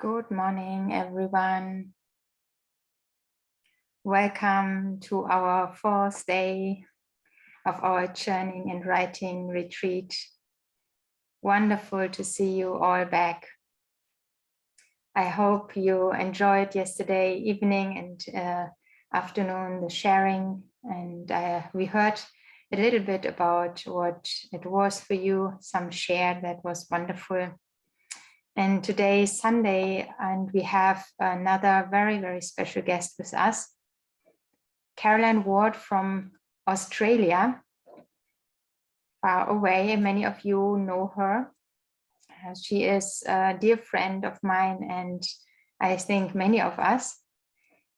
Good morning, everyone. Welcome to our fourth day of our Churning and Writing Retreat. Wonderful to see you all back. I hope you enjoyed yesterday evening and afternoon, the sharing, and we heard a little bit about what it was for you, some share that was wonderful. And today is Sunday, and we have another very, very special guest with us, Caroline Ward from Australia, far away. Many of you know her. She is a dear friend of mine, and I think many of us,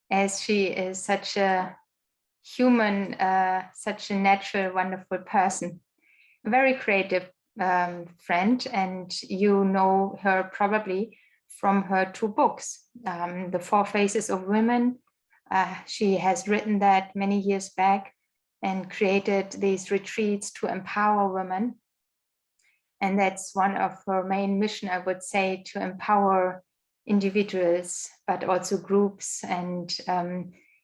as she is such a human, such a natural, wonderful person, a very creative friend, and you know her probably from her two books, The Four Faces of Women. She has written that many years back and created these retreats to empower women. And that's one of her main mission, I would say, to empower individuals, but also groups and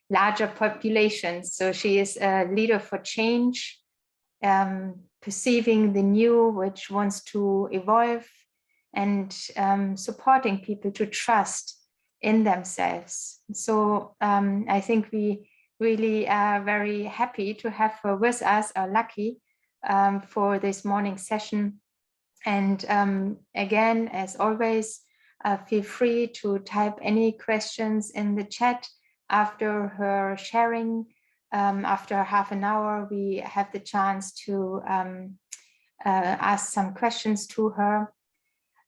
larger populations. So she is a leader for change, perceiving the new, which wants to evolve, and supporting people to trust in themselves. So I think we really are very happy to have her with us, or lucky, for this morning session. And again, as always, feel free to type any questions in the chat after her sharing. After half an hour, we have the chance to ask some questions to her.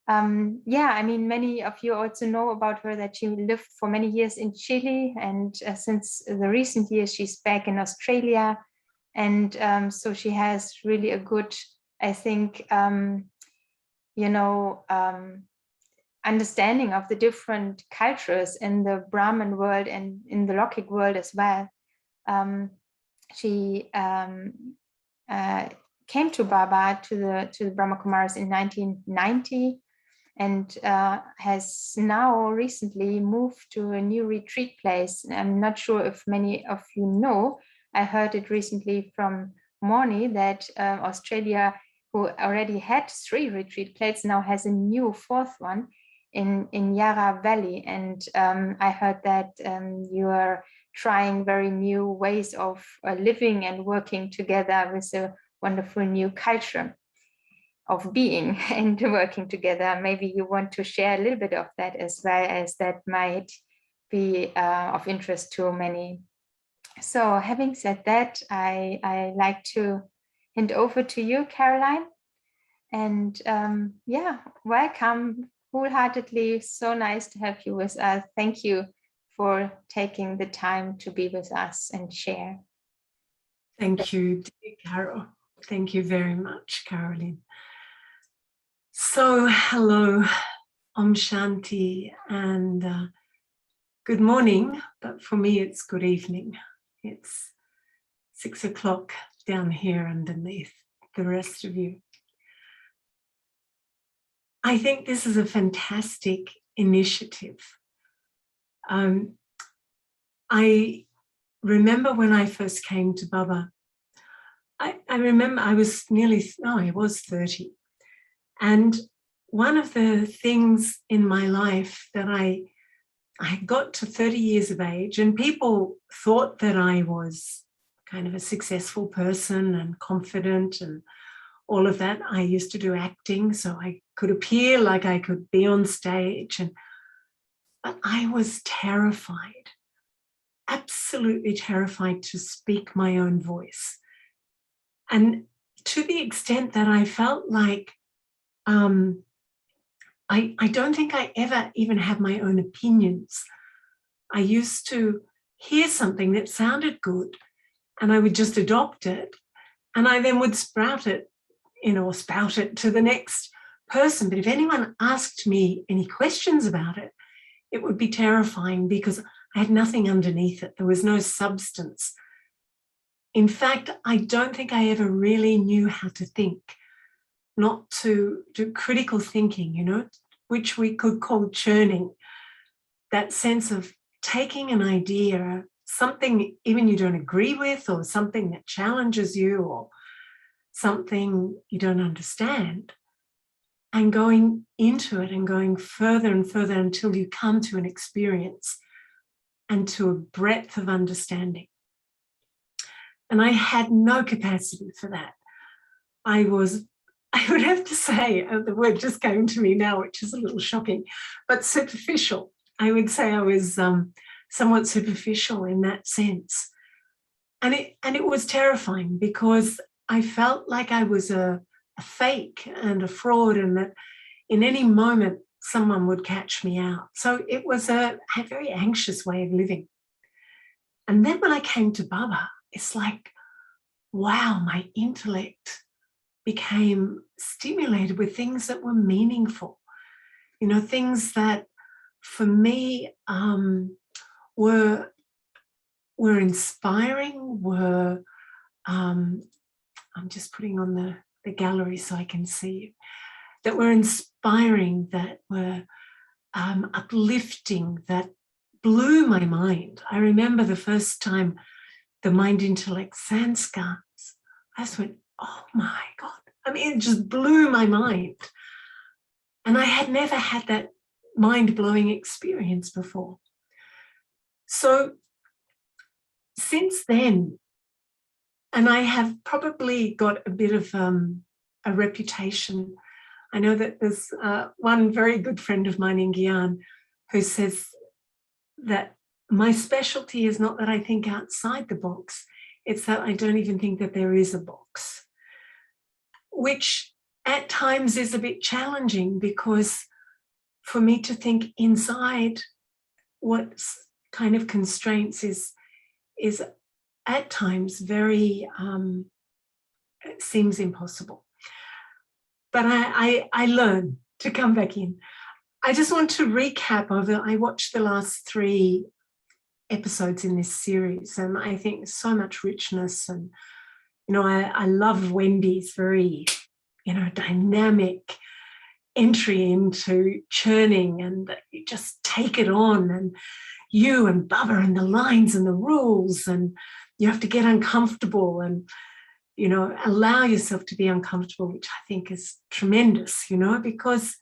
Yeah, I mean, many of you also know about her that she lived for many years in Chile, and since the recent years, she's back in Australia. And so she has really a good, I think, understanding of the different cultures in the Brahmin world and in the Lokik world as well. She came to Baba, to the Brahma Kumaris in 1990, and has now recently moved to a new retreat place. I'm not sure if many of you know. I heard it recently from Moni that Australia, who already had 3 retreat places, now has a new 4th one in Yarra Valley. And I heard that you are trying very new ways of living and working together with a wonderful new culture of being and working together. Maybe you want to share a little bit of that as well, as that might be of interest to many. So having said that, I like to hand over to you, Caroline. And yeah, welcome wholeheartedly. So nice to have you with us. Thank you for taking the time to be with us and share. Thank you, dear Carol. Thank you very much, Caroline. So, hello, Om Shanti, and good morning, but for me it's good evening. It's 6 o'clock down here underneath the rest of you. I think this is a fantastic initiative. I remember when I first came to Baba, I remember I was I was 30. And one of the things in my life that I got to 30 years of age, and people thought that I was kind of a successful person and confident and all of that. I used to do acting, so I could appear like I could be on stage. But I was terrified, absolutely terrified to speak my own voice. And to the extent that I felt like I don't think I ever even had my own opinions. I used to hear something that sounded good and I would just adopt it, and I then would spout it to the next person. But if anyone asked me any questions about it, it would be terrifying because I had nothing underneath it. There was no substance. In fact, I don't think I ever really knew how to think, not to do critical thinking, which we could call churning. that sense of taking an idea, something even you don't agree with, or something that challenges you, or something you don't understand, and going into it and going further and further until you come to an experience and to a breadth of understanding. And I had no capacity for that. I would have to say, the word just came to me now, which is a little shocking, but superficial. I would say I was somewhat superficial in that sense. And it was terrifying, because I felt like I was a fake and a fraud, and that in any moment someone would catch me out. So it was a very anxious way of living. And then when I came to Baba, it's like, wow, my intellect became stimulated with things that were meaningful, things that for me were inspiring, I'm just putting on the gallery so I can see you, that were inspiring, that were uplifting, that blew my mind. I remember the first time the mind-intellect sanskars, I just went, oh my God. I mean, it just blew my mind. And I had never had that mind-blowing experience before. So since then, and I have probably got a bit of a reputation. I know that there's one very good friend of mine in Guyana who says that my specialty is not that I think outside the box, it's that I don't even think that there is a box, which at times is a bit challenging, because for me to think inside what kind of constraints is at times very, it seems impossible. But I learn to come back in. I just want to recap I watched the last 3 episodes in this series, and I think so much richness. And, I love Wendy's very, dynamic entry into churning, and you just take it on, and you and Baba and the lines and the rules, and you have to get uncomfortable and, allow yourself to be uncomfortable, which I think is tremendous, because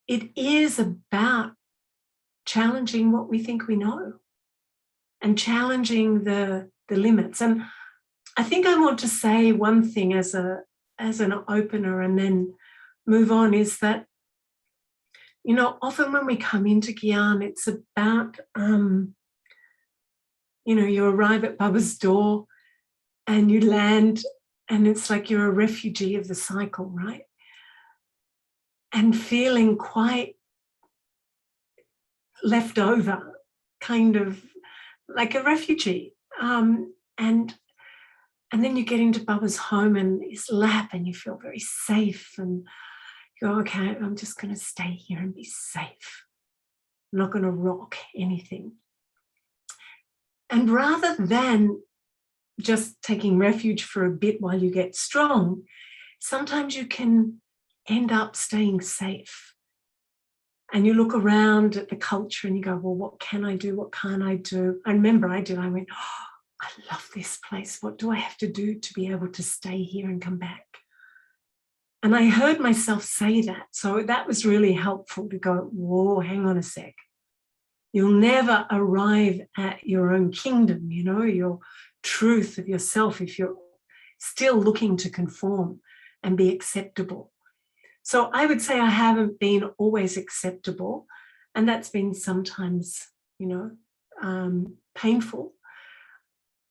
it is about challenging what we think we know and challenging the limits. And I think I want to say one thing as an opener and then move on, is that, often when we come into Gyan, it's about, you arrive at Baba's door and you land, and it's like you're a refugee of the cycle, right? And feeling quite left over, kind of like a refugee. And then you get into Baba's home and his lap, and you feel very safe, and you go, okay, I'm just going to stay here and be safe. I'm not going to rock anything. And rather than just taking refuge for a bit while you get strong, sometimes you can end up staying safe. And you look around at the culture and you go, well, what can I do? What can't I do? I remember I went, oh, I love this place. What do I have to do to be able to stay here and come back? And I heard myself say that. So that was really helpful to go, whoa, hang on a sec. You'll never arrive at your own kingdom, your truth of yourself, if you're still looking to conform and be acceptable. So I would say I haven't been always acceptable, and that's been sometimes, painful.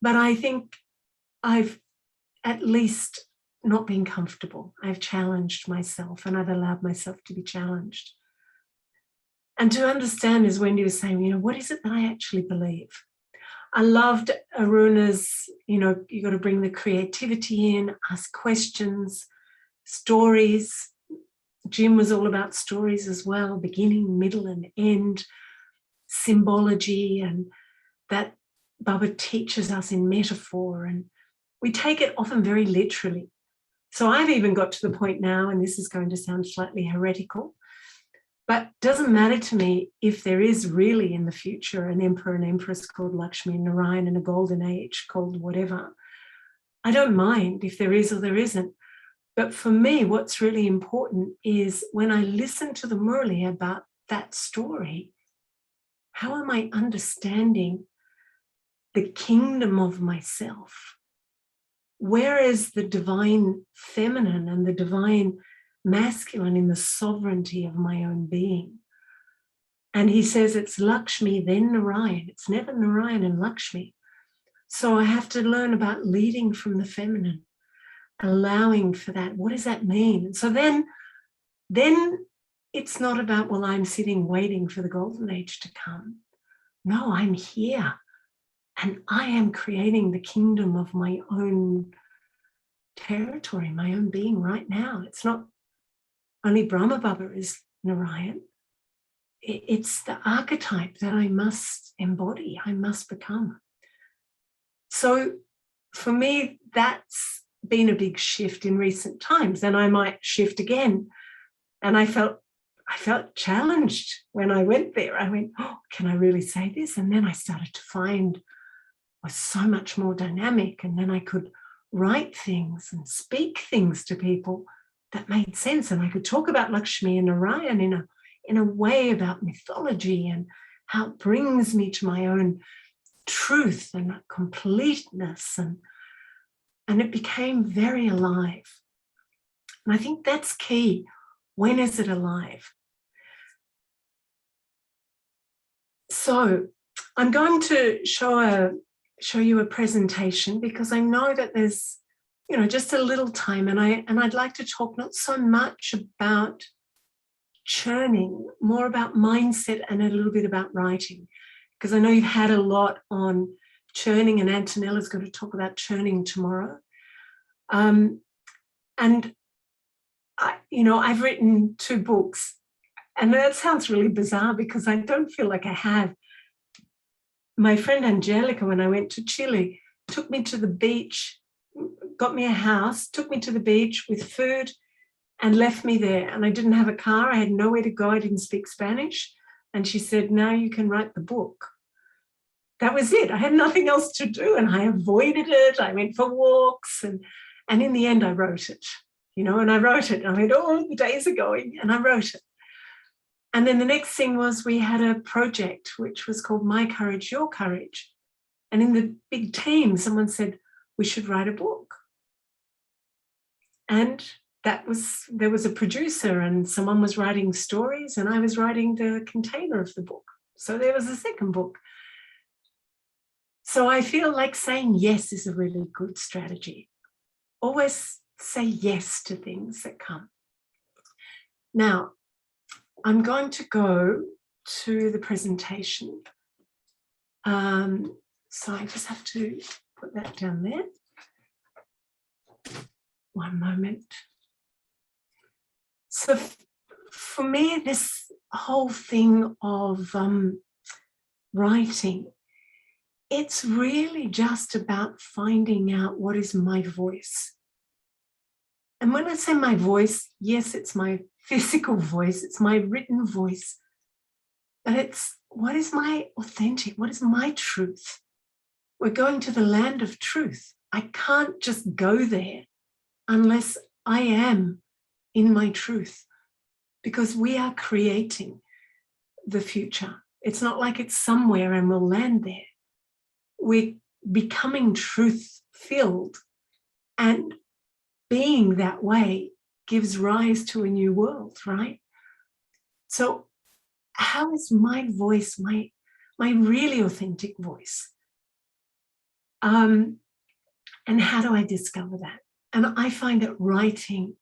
But I think I've at least not been comfortable. I've challenged myself, and I've allowed myself to be challenged. And to understand, as Wendy was saying, what is it that I actually believe? I loved Aruna's, you got to bring the creativity in, ask questions, stories. Jim was all about stories as well, beginning, middle, and end, symbology, and that Baba teaches us in metaphor, and we take it often very literally. So I've even got to the point now, and this is going to sound slightly heretical, But doesn't matter to me if there is really in the future an emperor and empress called Lakshmi and Narayan and a golden age called whatever. I don't mind if there is or there isn't. But for me, what's really important is when I listen to the Murli about that story, how am I understanding the kingdom of myself? Where is the divine feminine and the divine masculine in the sovereignty of my own being? And he says it's Lakshmi, then Narayan. It's never Narayan and Lakshmi. So I have to learn about leading from the feminine, allowing for that. What does that mean? And so then it's not about, well, I'm sitting waiting for the golden age to come. No, I'm here and I am creating the kingdom of my own territory, my own being right now. It's not only Brahma Baba is Narayan. It's the archetype that I must embody, I must become. So for me, that's been a big shift in recent times, and I might shift again. And I felt challenged when I went there. I went, oh, can I really say this? And then I started to find it was so much more dynamic. And then I could write things and speak things to people that made sense. And I could talk about Lakshmi and Narayan in a way about mythology and how it brings me to my own truth and completeness. And it became very alive. And I think that's key. When is it alive? So I'm going to show you a presentation because I know that there's, just a little time, and I'd like to talk not so much about churning, more about mindset and a little bit about writing, because I know you've had a lot on churning, and Antonella's going to talk about churning tomorrow. And I've written 2 books, and that sounds really bizarre because I don't feel like I have. My friend Angelica, when I went to Chile, took me to the beach, got me a house, took me to the beach with food and left me there. And I didn't have a car. I had nowhere to go. I didn't speak Spanish. And she said, now you can write the book. That was it. I had nothing else to do, and I avoided it. I went for walks, and in the end I wrote it. And I wrote it. And I went, oh, the days are going, and I wrote it. And then the next thing was we had a project which was called My Courage, Your Courage. And in the big team, someone said, we should write a book. And there was a producer, and someone was writing stories, and I was writing the container of the book. So there was a second book. So I feel like saying yes is a really good strategy. Always say yes to things that come. Now, I'm going to go to the presentation. So I just have to put that down there. One moment. So for me, this whole thing of writing, it's really just about finding out what is my voice. And when I say my voice, yes, it's my physical voice, it's my written voice, but it's what is my authentic, what is my truth? We're going to the land of truth. I can't just go there unless I am in my truth, because we are creating the future. It's not like it's somewhere and we'll land there. We're becoming truth-filled, and being that way gives rise to a new world, right? So how is my voice, my really authentic voice? And how do I discover that? And I find that writing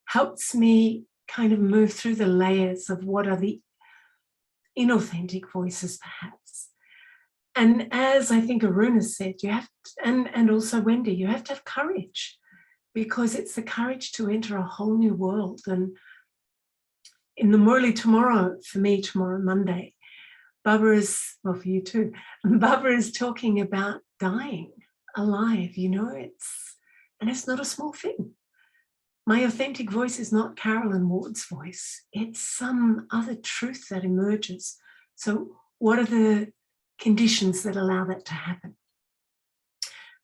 helps me kind of move through the layers of what are the inauthentic voices, perhaps. And as I think Aruna said, you have to, and also Wendy, you have to have courage, because it's the courage to enter a whole new world. And in the Murli tomorrow, for me tomorrow, Monday, Barbara is, well, for you too, Barbara is talking about dying alive, and it's not a small thing. my authentic voice is not Carolyn Ward's voice. It's some other truth that emerges. So what are the conditions that allow that to happen?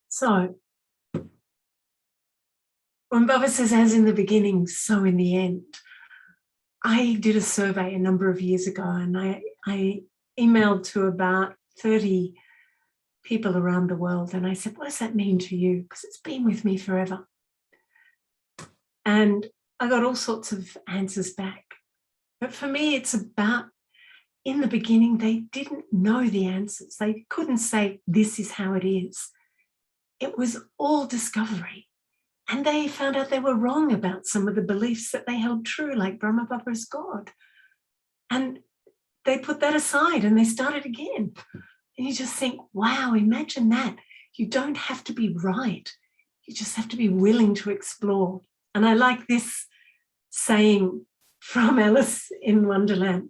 So when Baba says, as in the beginning, so in the end, I did a survey a number of years ago, and I emailed to about 30 people around the world, and I said, what does that mean to you? Because it's been with me forever. And I got all sorts of answers back. But for me, it's about, in the beginning, they didn't know the answers. They couldn't say, this is how it is. It was all discovery. And they found out they were wrong about some of the beliefs that they held true, like Brahma Baba is God. And they put that aside and they started again. And you just think, wow, imagine that. You don't have to be right. You just have to be willing to explore. And I like this saying from Alice in Wonderland,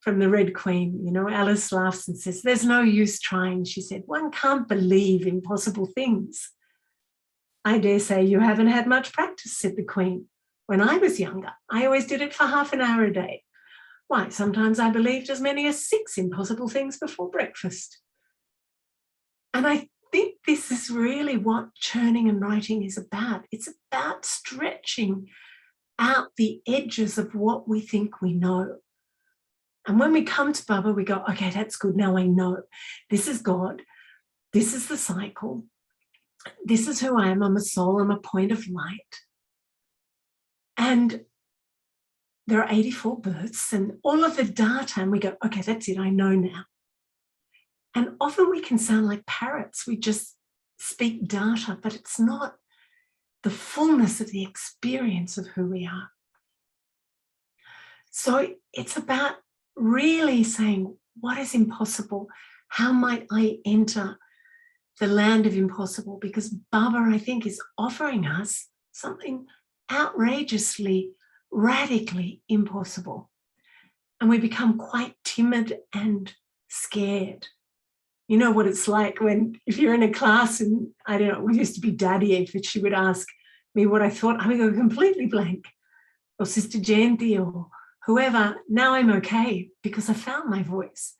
from the Red Queen. You know, Alice laughs and says, there's no use trying. She said, one can't believe impossible things. I dare say you haven't had much practice, said the Queen. When I was younger, I always did it for half an hour a day. Why, sometimes I believed as many as 6 impossible things before breakfast. And I think this is really what churning and writing is about. It's about stretching out the edges of what we think we know. And when we come to Baba, we go, okay, that's good. Now I know. This is God. This is the cycle. This is who I am. I'm a soul. I'm a point of light. And there are 84 births and all of the data, and we go, okay, that's it. I know now. And often we can sound like parrots. We just speak data, but it's not the fullness of the experience of who we are. So it's about really saying, what is impossible? How might I enter the land of impossible? Because Baba, I think, is offering us something outrageously, radically impossible. And we become quite timid and scared. You know what it's like when, if you're in a class and, I don't know, we used to be Daddy if she would ask me what I thought, I would go completely blank. Or Sister Jayanti or whoever. Now I'm okay because I found my voice.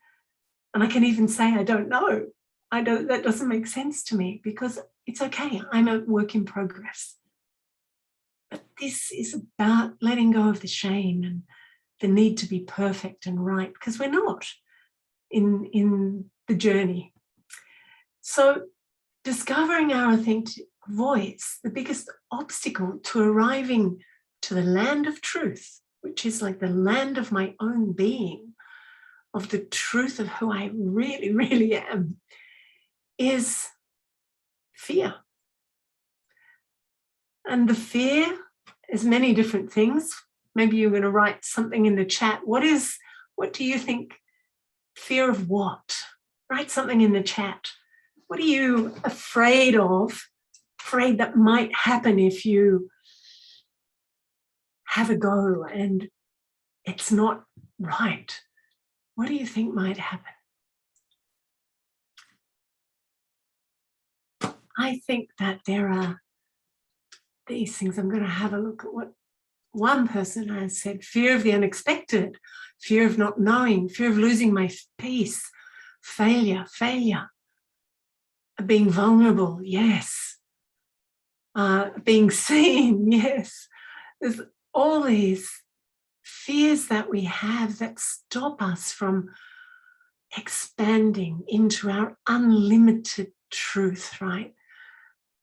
And I can even say, I don't know. That doesn't make sense to me because it's okay. I'm a work in progress. But this is about letting go of the shame and the need to be perfect and right, because we're not in the journey. So discovering our authentic voice, the biggest obstacle to arriving to the land of truth, which is like the land of my own being, of the truth of who I really, really am, is fear. And the fear is many different things. Maybe you're going to write something in the chat. What do you think? Fear of what? Write something in the chat. What are you afraid of? Afraid that might happen if you have a go and it's not right. What do you think might happen? I think that there are these things. I'm going to have a look at what one person has said. Fear of the unexpected, fear of not knowing, fear of losing my peace, failure, being vulnerable, yes. Being seen, yes. There's all these fears that we have that stop us from expanding into our unlimited truth, right?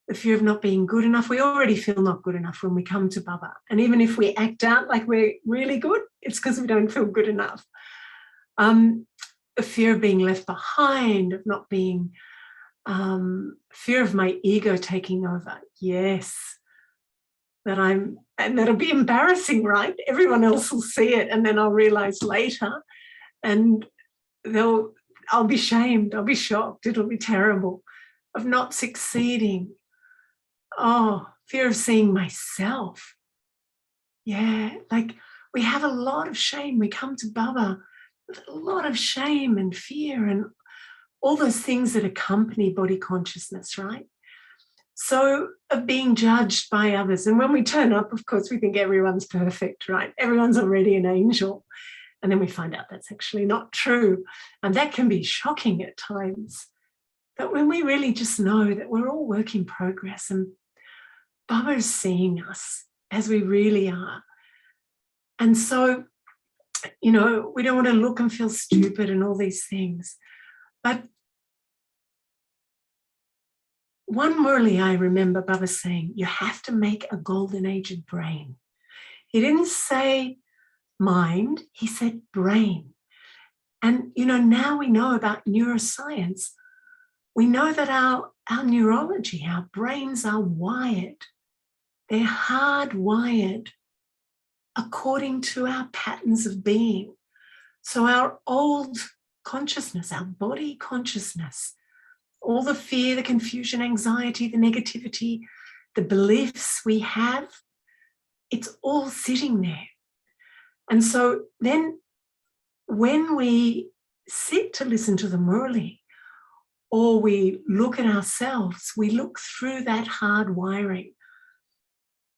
The fear of not being good enough. We already feel not good enough when we come to Baba. And even if we act out like we're really good, it's because we don't feel good enough. The fear of being left behind, of not being, fear of my ego taking over. Yes. And that'll be embarrassing, right? Everyone else will see it and then I'll realize later and I'll be shamed, I'll be shocked, it'll be terrible, of not succeeding. Oh, fear of seeing myself. Yeah, like we have a lot of shame. We come to Baba with a lot of shame and fear and all those things that accompany body consciousness, right? So of being judged by others. And when we turn up, of course, we think everyone's perfect, right? Everyone's already an angel. And then we find out that's actually not true. And that can be shocking at times. But when we really just know that we're all work in progress and Baba's seeing us as we really are. And so, we don't want to look and feel stupid and all these things. But one Murli, I remember Baba saying, you have to make a golden aged brain. He didn't say mind, he said brain. And, now we know about neuroscience. We know that our neurology, our brains are wired. They're hardwired according to our patterns of being. So our old consciousness, our body consciousness, all the fear, the confusion, anxiety, the negativity, the beliefs we have, it's all sitting there. And so then when we sit to listen to the Murli, or we look at ourselves, we look through that hard wiring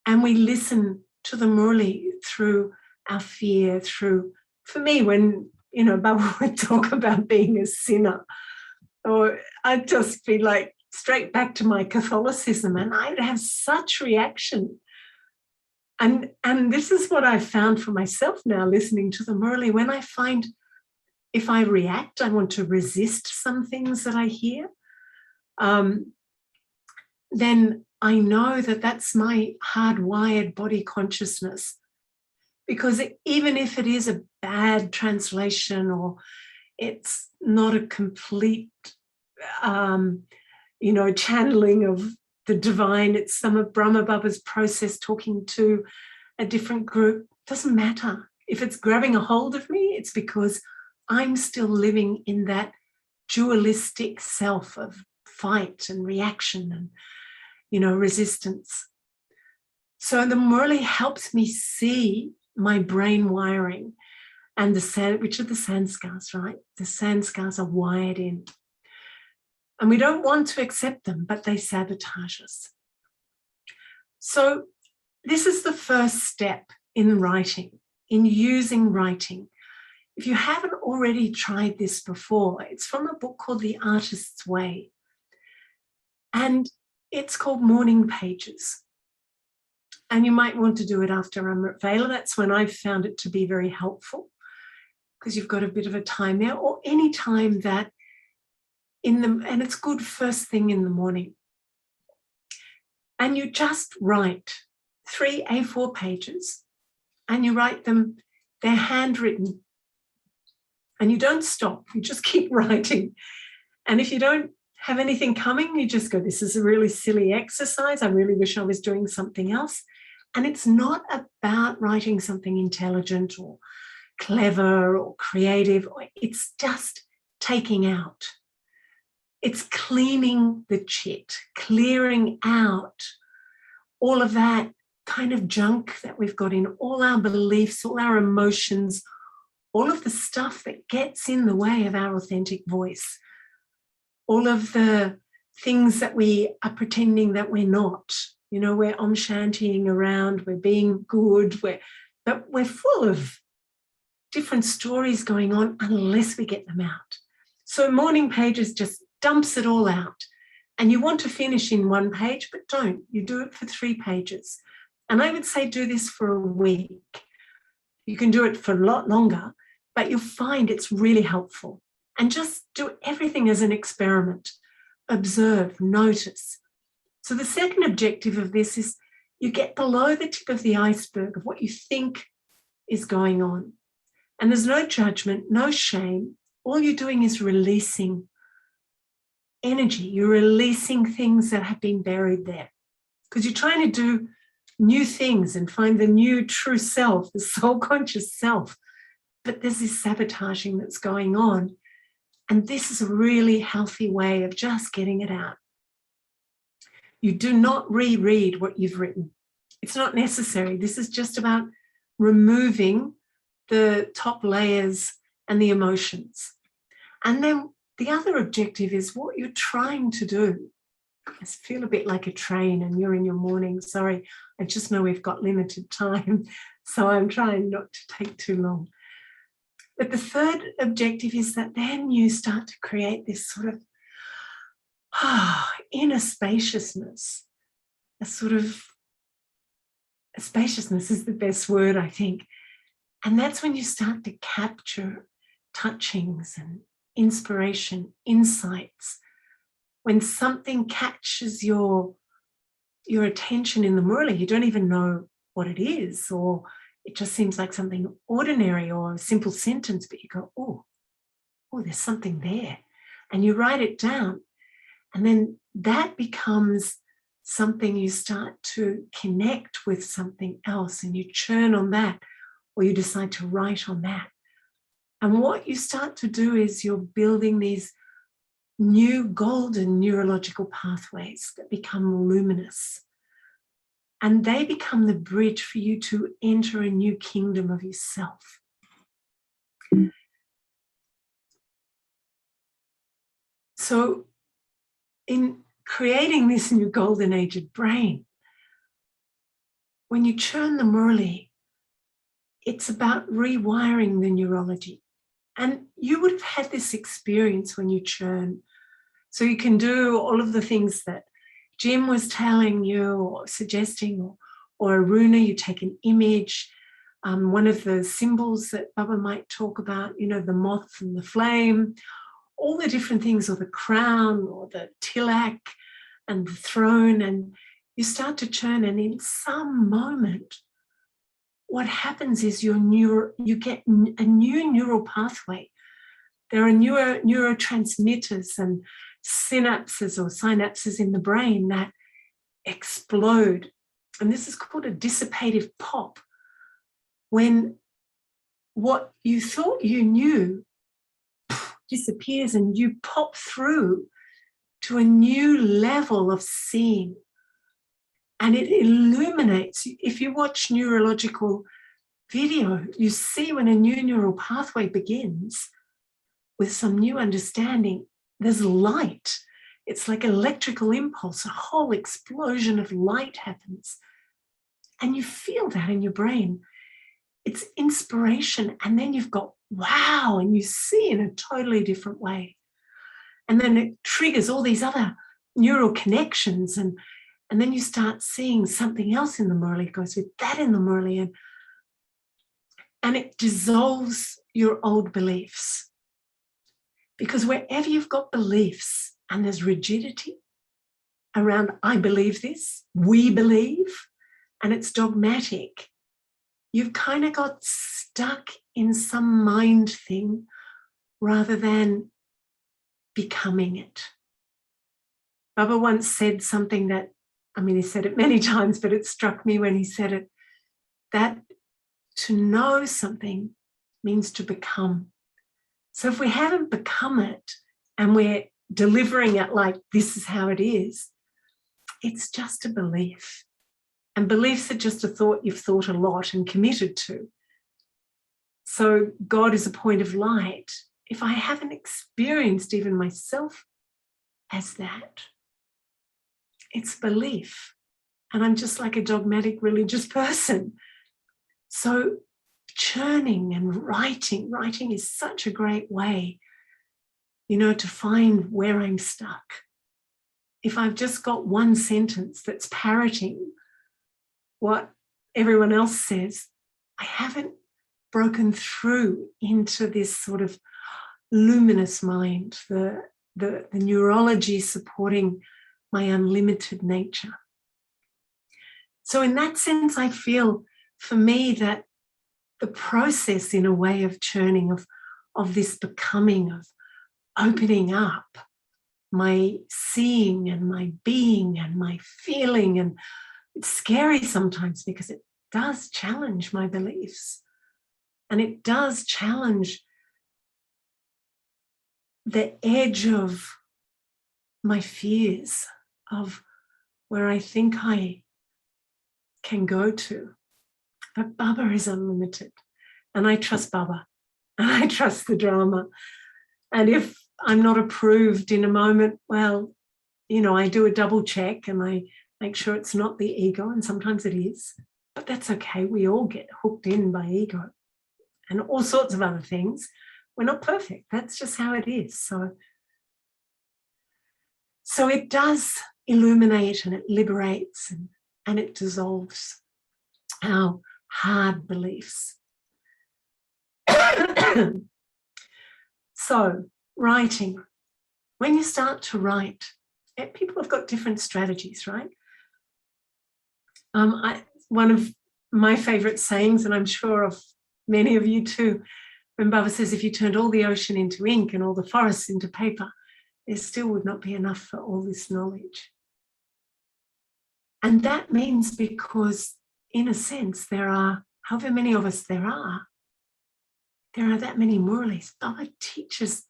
and we listen to the Murli through our fear, through, for me, when, Baba would talk about being a sinner, or I'd just be like straight back to my Catholicism and I'd have such reaction. And this is what I found for myself now listening to the Murli. When I find if I react, I want to resist some things that I hear, then I know that that's my hardwired body consciousness. Because even if it is a bad translation or it's not a complete, channeling of the divine, it's some of Brahma Baba's process talking to a different group, doesn't matter. If it's grabbing a hold of me, it's because I'm still living in that dualistic self of fight and reaction and, resistance. So the Murli helps me see my brain wiring and which are the sanskars, right? The sanskars are wired in. And we don't want to accept them, but they sabotage us. So this is the first step in writing, in using writing. If you haven't already tried this before, it's from a book called The Artist's Way. And it's called Morning Pages. And you might want to do it after Amrit Vela. That's when I've found it to be very helpful, because you've got a bit of a time there, or any time that and it's good first thing in the morning. And you just write 3 A4 pages and you write them, they're handwritten. And you don't stop, you just keep writing. And if you don't have anything coming, you just go, this is a really silly exercise. I really wish I was doing something else. And it's not about writing something intelligent or clever or creative. It's just taking out. It's cleaning the chit, clearing out all of that kind of junk that we've got in, all our beliefs, all our emotions, all of the stuff that gets in the way of our authentic voice, all of the things that we are pretending that we're not. We're om-shantying around, we're being good, but we're full of different stories going on unless we get them out. So Morning Pages just dumps it all out. And you want to finish in 1 page, but don't. You do it for 3 pages. And I would say do this for a week. You can do it for a lot longer, but you'll find it's really helpful. And just do everything as an experiment. Observe, notice. So the second objective of this is you get below the tip of the iceberg of what you think is going on. And there's no judgment, no shame. All you're doing is releasing energy. You're releasing things that have been buried there. Because you're trying to do new things and find the new true self, the soul conscious self. But there's this sabotaging that's going on. And this is a really healthy way of just getting it out. You do not reread what you've written. It's not necessary. This is just about removing the top layers and the emotions. And then the other objective is what you're trying to do. I feel a bit like a train and you're in your morning. Sorry, I just know we've got limited time, so I'm trying not to take too long. But the third objective is that then you start to create this sort of inner spaciousness. Spaciousness is the best word, I think. And that's when you start to capture touchings and inspiration, insights. When something catches your attention in the murali, you don't even know what it is, or it just seems like something ordinary or a simple sentence, but you go, oh, there's something there. And you write it down. And then that becomes something you start to connect with something else, and you churn on that, or you decide to write on that. And what you start to do is you're building these new golden neurological pathways that become luminous. And they become the bridge for you to enter a new kingdom of yourself. So in creating this new golden aged brain, when you churn the murali, it's about rewiring the neurology. And you would have had this experience when you churn. So you can do all of the things that Jim was telling you or suggesting, or Aruna, you take an image, one of the symbols that Baba might talk about, you know, the moth and the flame, all the different things, or the crown or the tilak and the throne, and you start to churn, and in some moment, what happens is you get a new neural pathway. There are neurotransmitters and synapses in the brain that explode. And this is called a dissipative pop. When what you thought you knew disappears and you pop through to a new level of seeing. And it illuminates. If you watch neurological video, you see when a new neural pathway begins with some new understanding, there's light. It's like electrical impulse, a whole explosion of light happens. And you feel that in your brain. It's inspiration. And then you've got wow, and you see in a totally different way. And then it triggers all these other neural connections, and then you start seeing something else in the murali, goes with that in the murali, and it dissolves your old beliefs. Because wherever you've got beliefs and there's rigidity around, I believe this, we believe, and it's dogmatic, you've kind of got stuck in some mind thing rather than becoming it. Baba once said something that, he said it many times, but it struck me when he said it, that to know something means to become. So if we haven't become it and we're delivering it like this is how it is, it's just a belief. And beliefs are just a thought you've thought a lot and committed to. So God is a point of light. If I haven't experienced even myself as that, it's belief. And I'm just like a dogmatic religious person. So churning and writing is such a great way, to find where I'm stuck. If I've just got one sentence that's parroting what everyone else says, I haven't broken through into this sort of luminous mind, the neurology supporting my unlimited nature. So in that sense, I feel for me that the process in a way of churning, of this becoming, of opening up my seeing and my being and my feeling, and it's scary sometimes because it does challenge my beliefs and it does challenge the edge of my fears of where I think I can go to. But Baba is unlimited, and I trust Baba, and I trust the drama. And if I'm not approved in a moment, well, I do a double check and I make sure it's not the ego, and sometimes it is, but that's okay. We all get hooked in by ego and all sorts of other things. We're not perfect. That's just how it is. So it does illuminate and it liberates and it dissolves our hard beliefs. So, writing. When you start to write, people have got different strategies, right? One of my favourite sayings, and I'm sure of many of you too, when Baba says, if you turned all the ocean into ink and all the forests into paper, there still would not be enough for all this knowledge. And that means because, in a sense, there are, however many of us there are that many Muralis. Baba teaches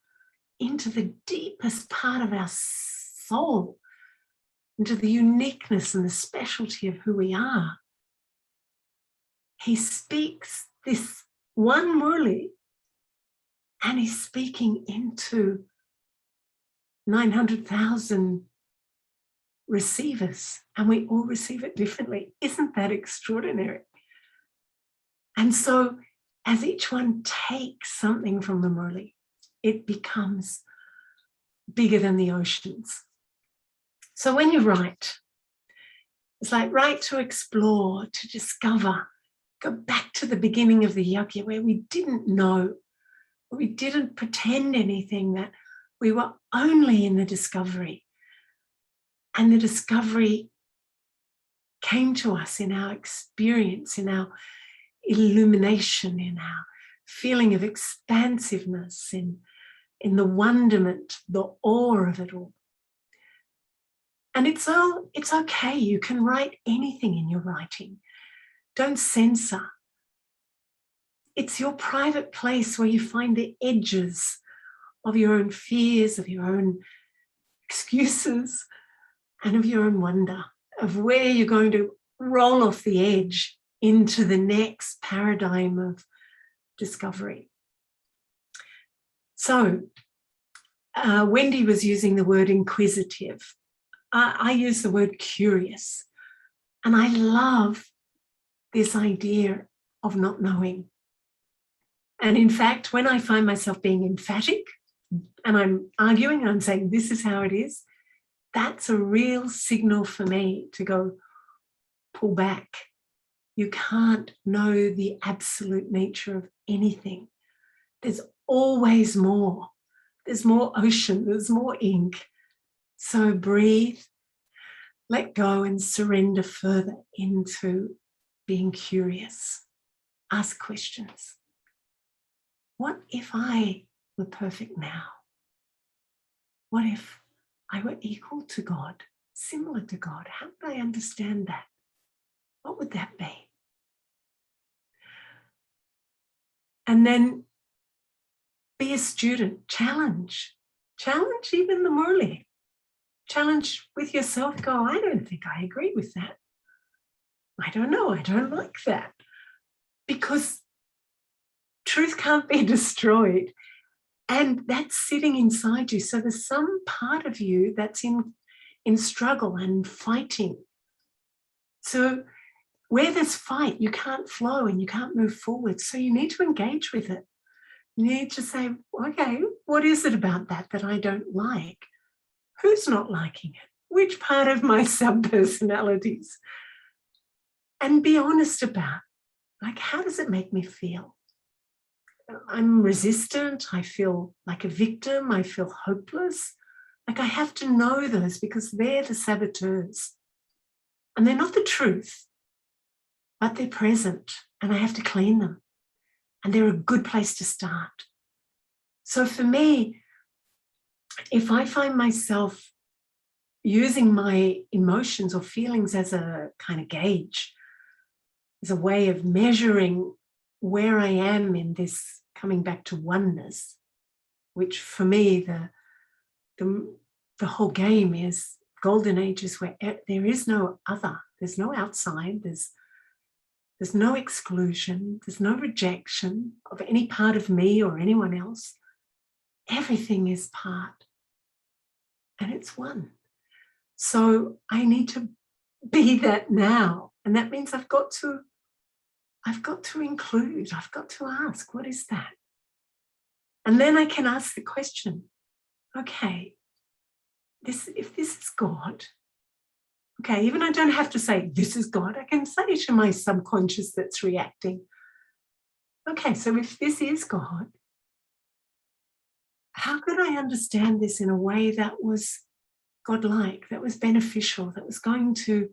into the deepest part of our soul, into the uniqueness and the specialty of who we are. He speaks this one Murali, and he's speaking into 900,000 receivers, and we all receive it differently. Isn't that extraordinary? And so as each one takes something from the Murali, it becomes bigger than the oceans. So when you write, it's like write to explore, to discover, go back to the beginning of the yajna where we didn't know, we didn't pretend anything, that we were only in the discovery. And the discovery came to us in our experience, in our illumination, in our feeling of expansiveness, in the wonderment, the awe of it all. And it's okay. You can write anything in your writing. Don't censor. It's your private place where you find the edges of your own fears, of your own excuses, and of your own wonder, of where you're going to roll off the edge into the next paradigm of discovery. So, Wendy was using the word inquisitive. I use the word curious. And I love this idea of not knowing. And in fact, when I find myself being emphatic and I'm arguing and I'm saying this is how it is, that's a real signal for me to go, pull back. You can't know the absolute nature of anything. There's always more. There's more ocean, there's more ink. So breathe, let go and surrender further into being curious. Ask questions. What if I were perfect now? What if I were equal to God, similar to God? How would I understand that? What would that be? And then be a student, challenge even the Murali. Challenge with yourself, go, I don't think I agree with that. I don't know, I don't like that. Because truth can't be destroyed. And that's sitting inside you. So there's some part of you that's in struggle and fighting. So where there's fight, you can't flow and you can't move forward. So you need to engage with it. You need to say, okay, what is it about that I don't like? Who's not liking it? Which part of my sub-personalities? And be honest about, like, how does it make me feel? I'm resistant. I feel like a victim. I feel hopeless. Like I have to know those because they're the saboteurs. And they're not the truth, but they're present and I have to clean them. And they're a good place to start. So for me, if I find myself using my emotions or feelings as a kind of gauge, as a way of measuring where I am in this coming back to oneness, which for me, the whole game is golden ages where there is no other, there's no outside, there's no exclusion, there's no rejection of any part of me or anyone else. Everything is part, and it's one. So I need to be that now. And that means I've got to include, I've got to ask, what is that? And then I can ask the question, okay, if this is God, okay, even I don't have to say this is God, I can say to my subconscious that's reacting, okay, so if this is God, how could I understand this in a way that was godlike, that was beneficial, that was going to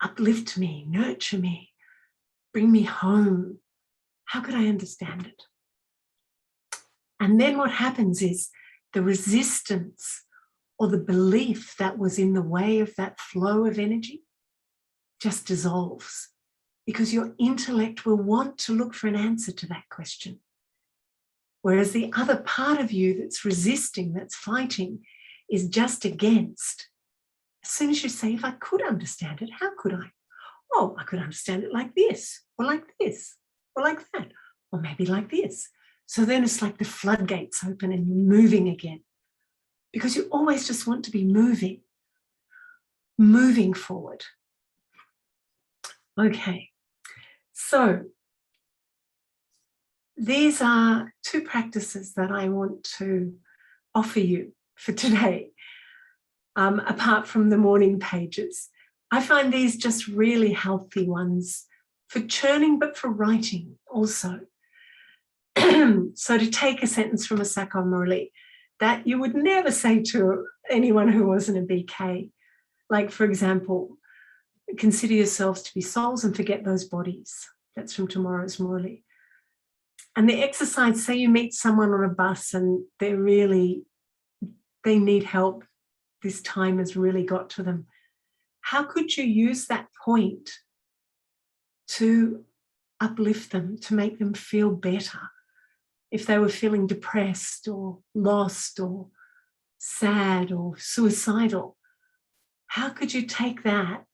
uplift me, nurture me, bring me home? How could I understand it? And then what happens is the resistance or the belief that was in the way of that flow of energy just dissolves, because your intellect will want to look for an answer to that question. Whereas the other part of you that's resisting, that's fighting, is just against. As soon as you say, if I could understand it, how could I? Oh, I could understand it like this, or like this, or like that, or maybe like this. So then it's like the floodgates open and you're moving again, because you always just want to be moving forward. Okay, so these are two practices that I want to offer you for today, apart from the morning pages. I find these just really healthy ones for churning, but for writing also. So to take a sentence from a Sakar Murli that you would never say to anyone who wasn't a BK, like, for example, consider yourselves to be souls and forget those bodies. That's from tomorrow's Murli. And the exercise, say you meet someone on a bus and they need help, this time has really got to them. How could you use that point to uplift them, to make them feel better? If they were feeling depressed or lost or sad or suicidal, how could you take that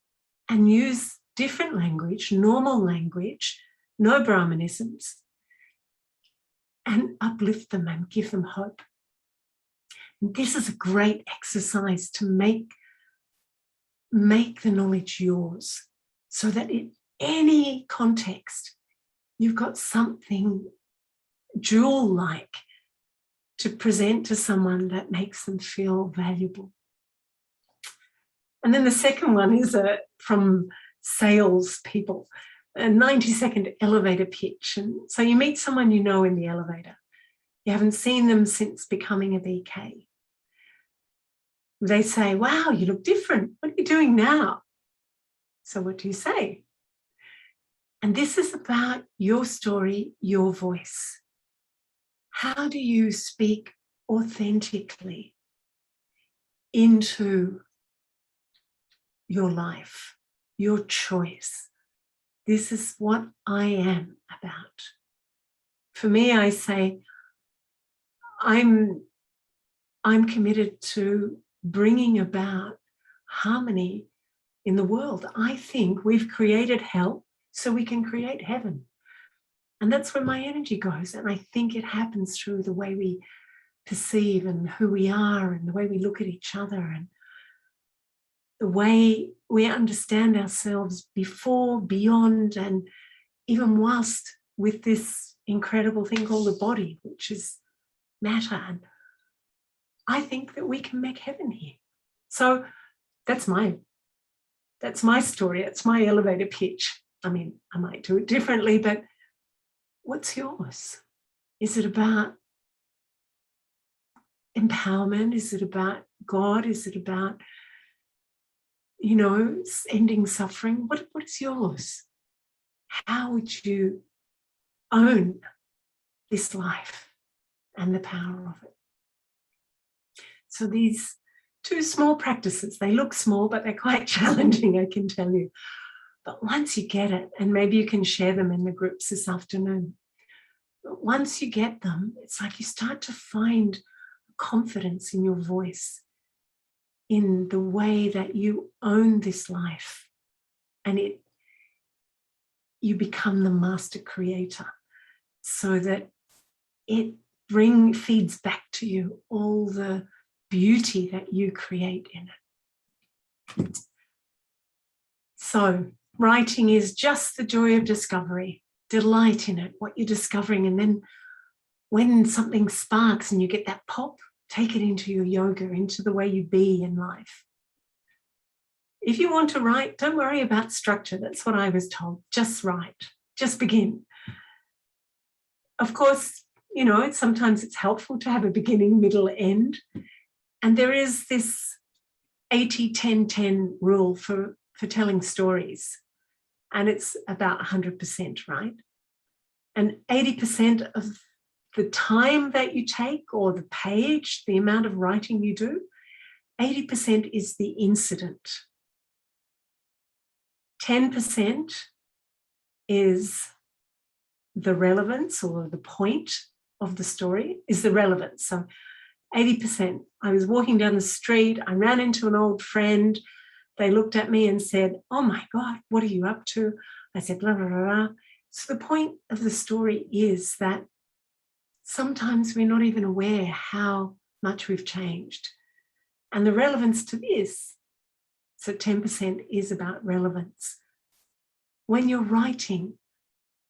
and use different language, normal language, no Brahmanisms, and uplift them and give them hope? And this is a great exercise to make the knowledge yours, so that in any context, you've got something jewel-like to present to someone that makes them feel valuable. And then the second one is from sales people, a 90-second elevator pitch. And so you meet someone you know in the elevator. You haven't seen them since becoming a BK. They say, wow, you look different. What are you doing now? So what do you say? And this is about your story, your voice. How do you speak authentically into your life, your choice? This is what I am about. For me, I say, I'm committed to bringing about harmony in the world. I think we've created hell so we can create heaven. And that's where my energy goes. And I think it happens through the way we perceive and who we are and the way we look at each other and the way we understand ourselves before, beyond, and even whilst with this incredible thing called the body, which is matter. And I think that we can make heaven here. So that's my story. It's my elevator pitch. I mean, I might do it differently, but what's yours? Is it about empowerment? Is it about God? Is it about, ending suffering? What is yours? How would you own this life and the power of it? So these two small practices, they look small, but they're quite challenging, I can tell you. But once you get it, and maybe you can share them in the groups this afternoon, but once you get them, it's like you start to find confidence in your voice, in the way that you own this life, and you become the master creator, so that it feeds back to you all the beauty that you create in it. So writing is just the joy of discovery, delight in it, what you're discovering. And then when something sparks and you get that pop, take it into your yoga, into the way you be in life. If you want to write, don't worry about structure. That's what I was told. Just write, just begin. Of course, you know, sometimes it's helpful to have a beginning, middle, end. And there is this 80-10-10 rule for telling stories. And it's about 100%, right? And 80% of the time that you take, or the page, the amount of writing you do, 80% is the incident. 10% is the relevance, or the point of the story is the relevance. So 80%. I was walking down the street, I ran into an old friend. They looked at me and said, "Oh my God, what are you up to?" I said, blah, blah, blah, blah. So the point of the story is that sometimes we're not even aware how much we've changed. And the relevance to this, so 10% is about relevance. When you're writing,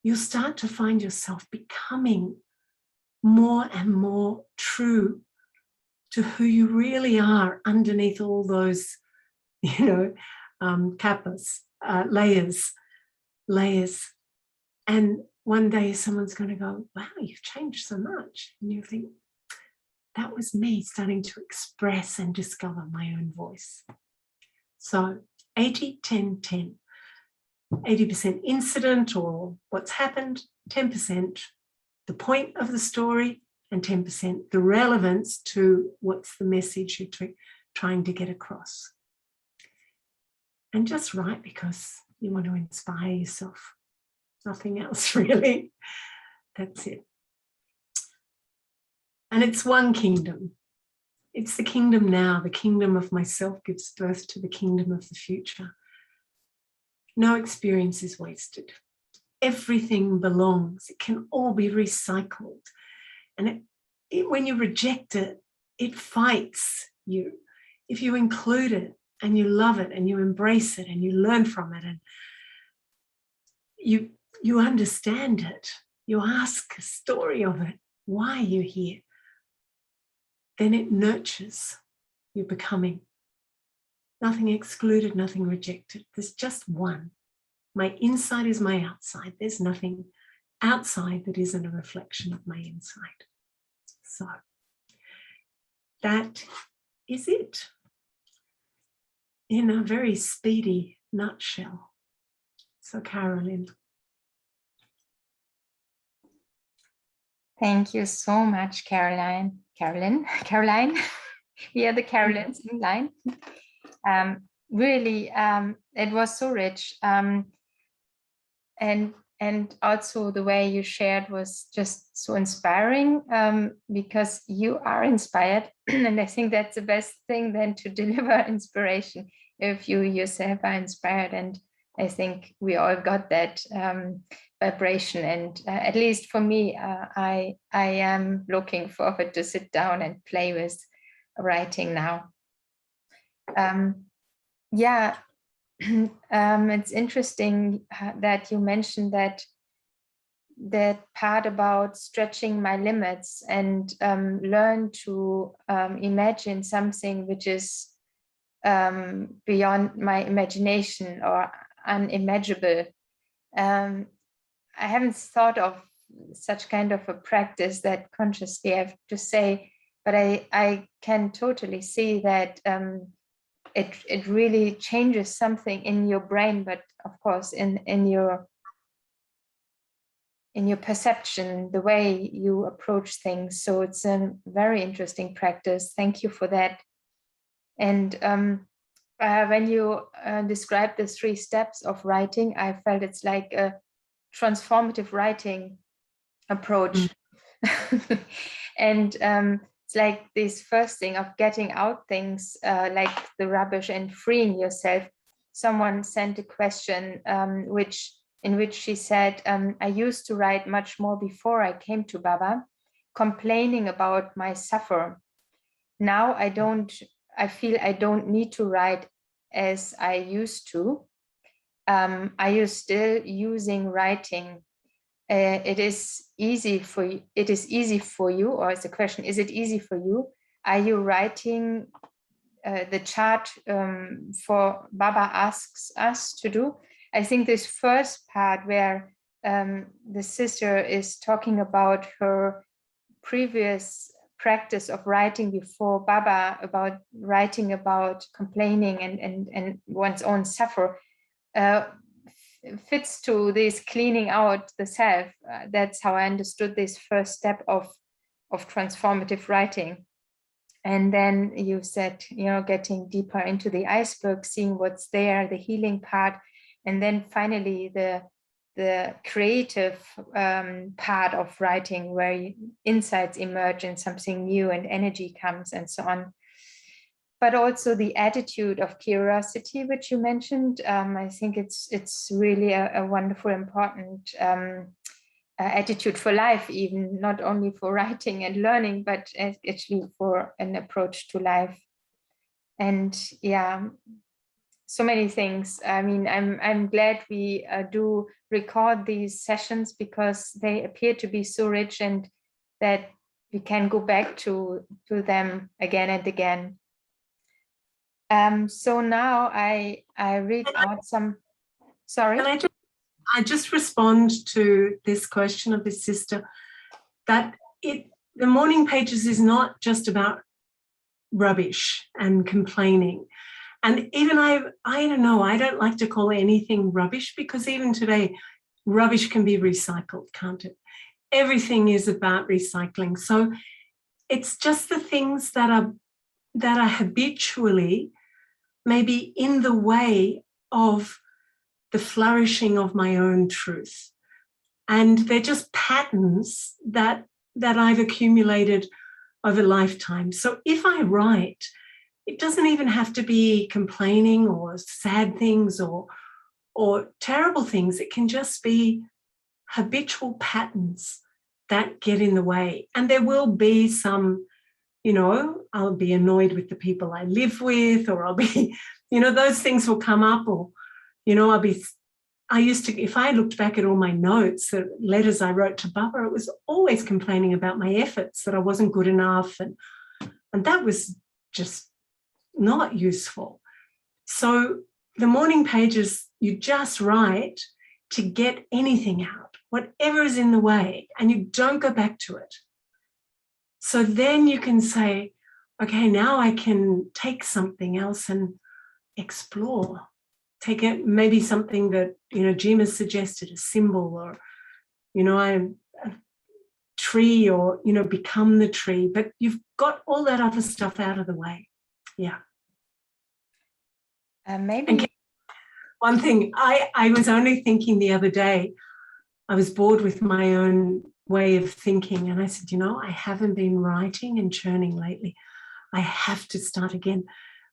you'll start to find yourself becoming more and more true to who you really are underneath all those, you know, kappas, layers. And one day someone's going to go, "Wow, you've changed so much." And you think, that was me starting to express and discover my own voice. So 80-10-10. 80% incident, or what's happened, 10% the point of the story, and 10% the relevance to what's the message you're trying to get across. And just write because you want to inspire yourself. Nothing else, really. That's it. And it's one kingdom. It's the kingdom now. The kingdom of myself gives birth to the kingdom of the future. No experience is wasted. Everything belongs. It can all be recycled. And when you reject it, it fights you. If you include it and you love it and you embrace it and you learn from it and you understand it, you ask a story of it, why you're here, then it nurtures your becoming. Nothing excluded, nothing rejected. There's just one. My inside is my outside. There's nothing outside that isn't a reflection of my inside. So that is it in a very speedy nutshell. So Caroline. Thank you so much, Caroline. Yeah, the Carolines in line. Really, it was so rich. And also the way you shared was just so inspiring, because you are inspired. And I think that's the best thing then, to deliver inspiration, if you yourself are inspired. And I think we all got that vibration. And at least for me, I am looking forward to sit down and play with writing now. Yeah. It's interesting that you mentioned that part about stretching my limits and learn to imagine something which is beyond my imagination or unimaginable. I haven't thought of such kind of a practice that consciously, I have to say, but I can totally see that it really changes something in your brain, but of course in your perception, the way you approach things. So it's a very interesting practice. Thank you for that. And when you described the 3 steps of writing, I felt it's like a transformative writing approach. And it's like this first thing of getting out things like the rubbish and freeing yourself. Someone sent a question in which she said, I used to write much more before I came to Baba, complaining about my suffer. Now I feel I don't need to write as I used to. Are you still using writing? It is easy for you. It is easy for you, or is the question, is it easy for you? Are you writing the chart for Baba asks us to do? I think this first part where the sister is talking about her previous practice of writing before Baba, about writing about complaining and one's own suffer, fits to this cleaning out the self. That's how I understood this first step of transformative writing. And then you said, getting deeper into the iceberg, seeing what's there, the healing part, and then finally the creative part of writing, where insights emerge and something new and energy comes and so on. But also the attitude of curiosity, which you mentioned. I think it's really a wonderful, important attitude for life, even not only for writing and learning, but actually for an approach to life. And yeah, so many things. I mean, I'm glad we do record these sessions, because they appear to be so rich, and that we can go back to them again and again. So now I read out some. Sorry. Can I just respond to this question of this sister, that the morning pages is not just about rubbish and complaining. And even I don't know, I don't like to call anything rubbish, because even today, rubbish can be recycled, can't it? Everything is about recycling. So it's just the things that are habitually maybe in the way of the flourishing of my own truth. And they're just patterns that I've accumulated over lifetime. So if I write, it doesn't even have to be complaining or sad things or terrible things. It can just be habitual patterns that get in the way. And there will be some, I'll be annoyed with the people I live with, or I'll be, those things will come up, or, I used to, if I looked back at all my notes, the letters I wrote to Baba, it was always complaining about my efforts, that I wasn't good enough. And that was just not useful. So the morning pages, you just write to get anything out, whatever is in the way, and you don't go back to it. So then you can say, okay, now I can take something else and explore. Take it, maybe something that, Jim has suggested, a symbol, or, a tree, or, become the tree. But you've got all that other stuff out of the way. Yeah. Maybe. And one thing, I was only thinking the other day, I was bored with my own way of thinking. And I said, I haven't been writing and churning lately. I have to start again,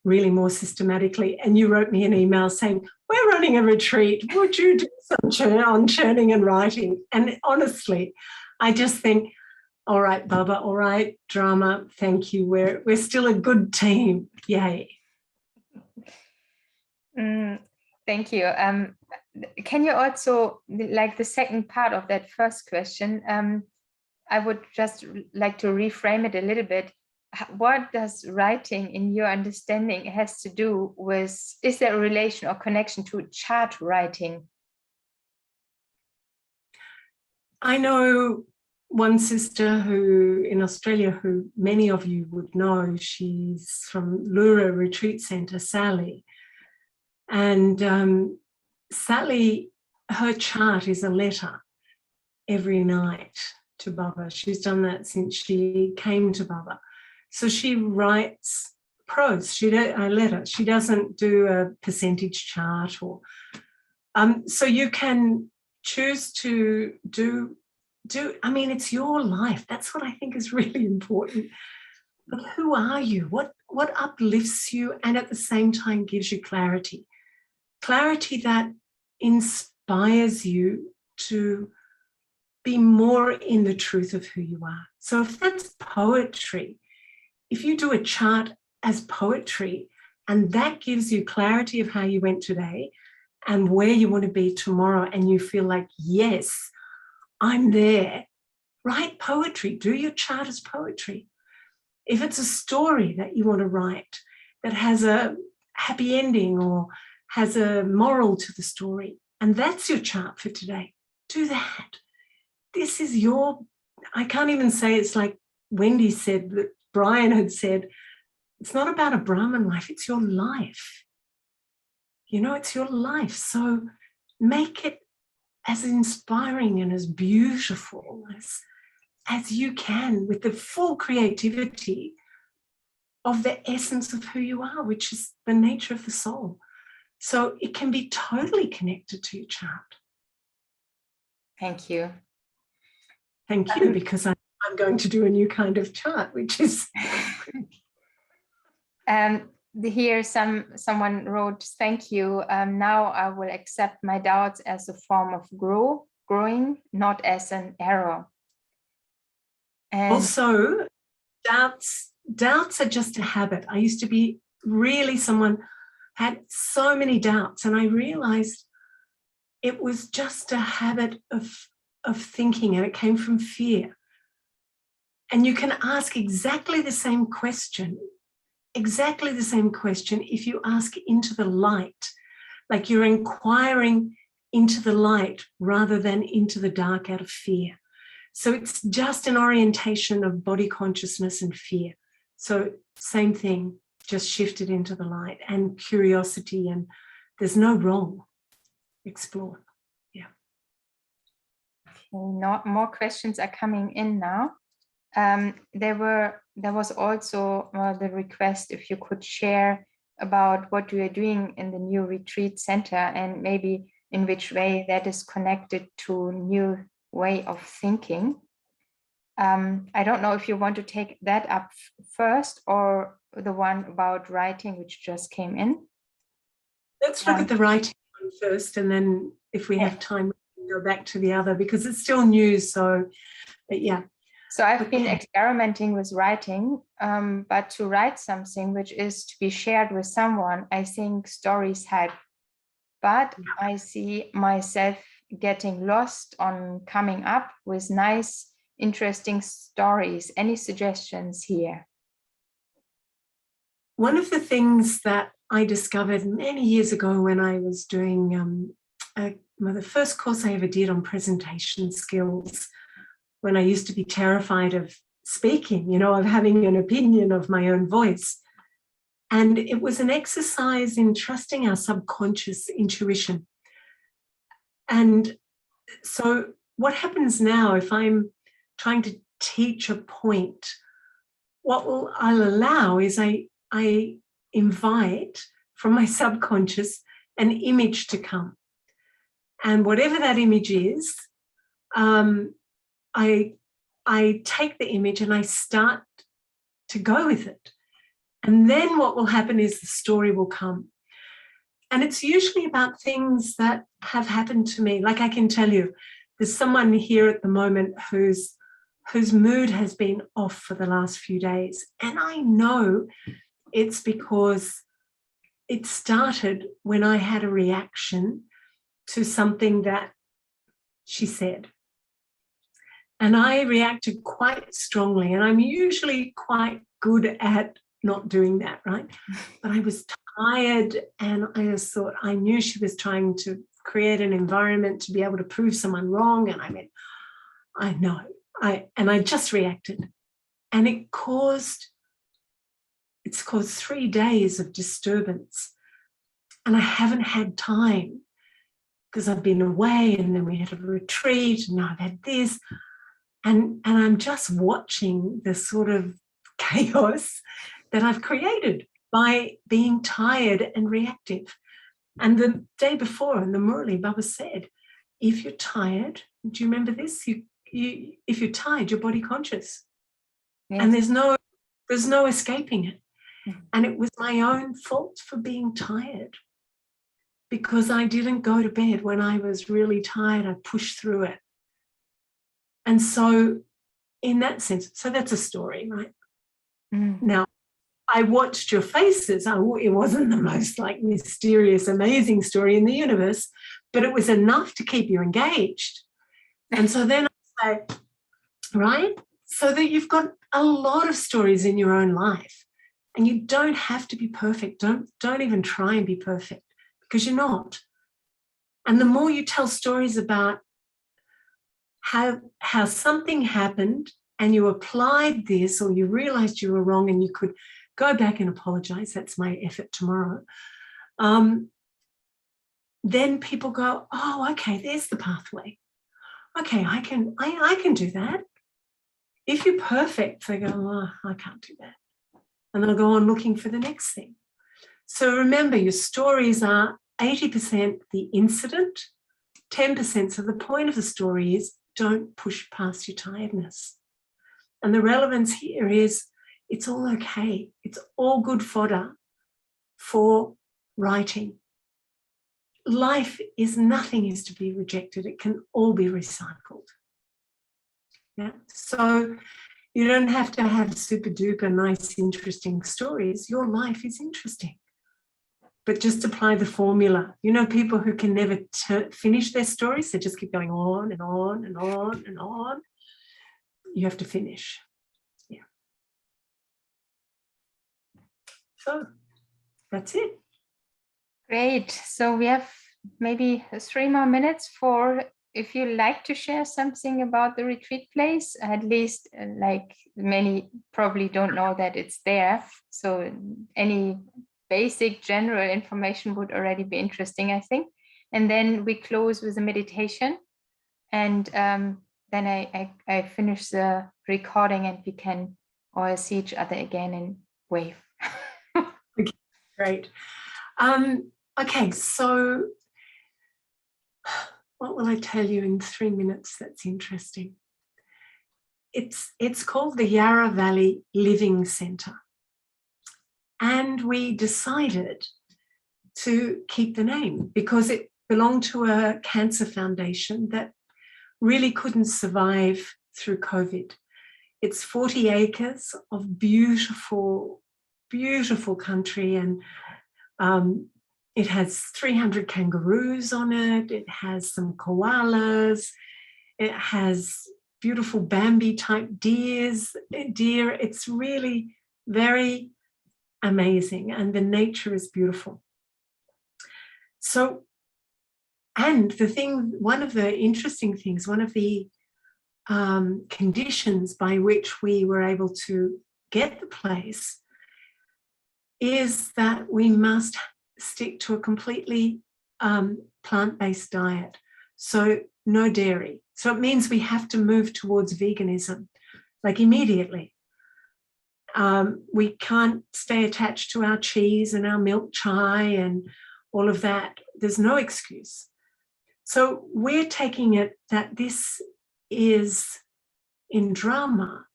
really more systematically. And you wrote me an email saying, we're running a retreat. Would you do some on churning and writing? And honestly, I just think, all right, Baba, all right, drama, thank you. We're still a good team. Yay. Thank you. Can you also, like the second part of that first question, I would just like to reframe it a little bit. What does writing, in your understanding, has to do with, is there a relation or connection to chart writing? I know one sister who in Australia, who many of you would know, she's from Yarra Retreat Centre, Sally. And Sally, her chart is a letter every night to Baba. She's done that since she came to Baba. So she writes prose, a letter. She doesn't do a percentage chart, or so you can choose to do. I mean, it's your life. That's what I think is really important. But who are you? What uplifts you, and at the same time gives you clarity? Clarity that inspires you to be more in the truth of who you are. So if that's poetry, if you do a chart as poetry And that gives you clarity of how you went today and where you want to be tomorrow. And you feel like, yes, I'm there. Write poetry. Do your chart as poetry. If it's a story that you want to write that has a happy ending or has a moral to the story, and that's your chart for today, do that. This is your, I can't even say, it's like Wendy said, that Brian had said, it's not about a Brahman life, it's your life. You know, it's your life. So make it as inspiring and as beautiful as you can, with the full creativity of the essence of who you are, which is the nature of the soul. So it can be totally connected to your chart. Thank you. Thank you, because I'm going to do a new kind of chart, which is... Here someone wrote, thank you. Now I will accept my doubts as a form of growing, not as an error. And also, doubts are just a habit. I used to be really someone had so many doubts, and I realized it was just a habit of thinking, and it came from fear. And you can ask exactly the same question if you ask into the light, like you're inquiring into the light rather than into the dark out of fear. So it's just an orientation of body consciousness and fear. So same thing, just shifted into the light and curiosity, and there's no wrong. Explore. Yeah. Okay, more questions are coming in now. There was also the request if you could share about what you are doing in the new retreat center, and maybe in which way that is connected to new way of thinking. I don't know if you want to take that up first, or the one about writing, which just came in. Let's look at the writing one first, and then if we have time, we can go back to the other, because it's still new. So, but yeah. So I've been experimenting with writing, but to write something which is to be shared with someone, I think stories help. But I see myself getting lost on coming up with nice, interesting stories. Any suggestions here? One of the things that I discovered many years ago when I was doing the first course I ever did on presentation skills, when I used to be terrified of speaking, of having an opinion of my own voice. And it was an exercise in trusting our subconscious intuition. And so what happens now, if I'm trying to teach a point, what I'll allow is I invite from my subconscious an image to come. And whatever that image is, I take the image and I start to go with it. And then what will happen is the story will come. And it's usually about things that have happened to me. Like I can tell you, there's someone here at the moment whose mood has been off for the last few days. And I know it's because it started when I had a reaction to something that she said. And I reacted quite strongly, and I'm usually quite good at not doing that, right? But I was tired, and I just thought, I knew she was trying to create an environment to be able to prove someone wrong, and I went, I know, I just reacted. And it's caused 3 days of disturbance, and I haven't had time because I've been away, and then we had a retreat, and now I've had this. And I'm just watching the sort of chaos that I've created by being tired and reactive. And the day before in the Murali, Baba said, if you're tired, do you remember this? If you're tired, you're body conscious. Yes. And there's no escaping it. Mm-hmm. And it was my own fault for being tired, because I didn't go to bed when I was really tired. I pushed through it. And so in that sense, so that's a story, right? Mm. Now, I watched your faces. It wasn't the most like mysterious, amazing story in the universe, but it was enough to keep you engaged. And so then I say, right, so that you've got a lot of stories in your own life, and you don't have to be perfect. Don't even try and be perfect, because you're not. And the more you tell stories about how something happened and you applied this, or you realized you were wrong and you could go back and apologize, that's my effort tomorrow, then people go, oh, okay, there's the pathway. Okay, I can do that. If you're perfect, they go, oh, I can't do that. And they'll go on looking for the next thing. So remember, your stories are 80% the incident, 10%. So the point of the story is don't push past your tiredness. And the relevance here is it's all okay. It's all good fodder for writing. Life is nothing is to be rejected. It can all be recycled. Yeah. So you don't have to have super duper nice, interesting stories. Your life is interesting. But just apply the formula. You know, people who can never finish their stories, they just keep going on and on and on and on. You have to finish. Yeah. So that's it. Great. So we have maybe 3 more minutes for, if you like to share something about the retreat place, at least like many probably don't know that it's there. So any basic general information would already be interesting, I think. And then we close with a meditation. And then I finish the recording and we can all see each other again and wave. Okay, great. Okay, so what will I tell you in 3 minutes that's interesting? It's called the Yarra Valley Living Centre. And we decided to keep the name because it belonged to a cancer foundation that really couldn't survive through COVID. It's 40 acres of beautiful, beautiful country, and it has 300 kangaroos on it. It has some koalas. It has beautiful Bambi type deer. It's really very amazing, and the nature is beautiful. So, and one of the interesting things, one of the conditions by which we were able to get the place is that we must stick to a completely plant-based diet. So no dairy. So it means we have to move towards veganism, like immediately. We can't stay attached to our cheese and our milk chai and all of that. There's no excuse. So we're taking it that this is in drama.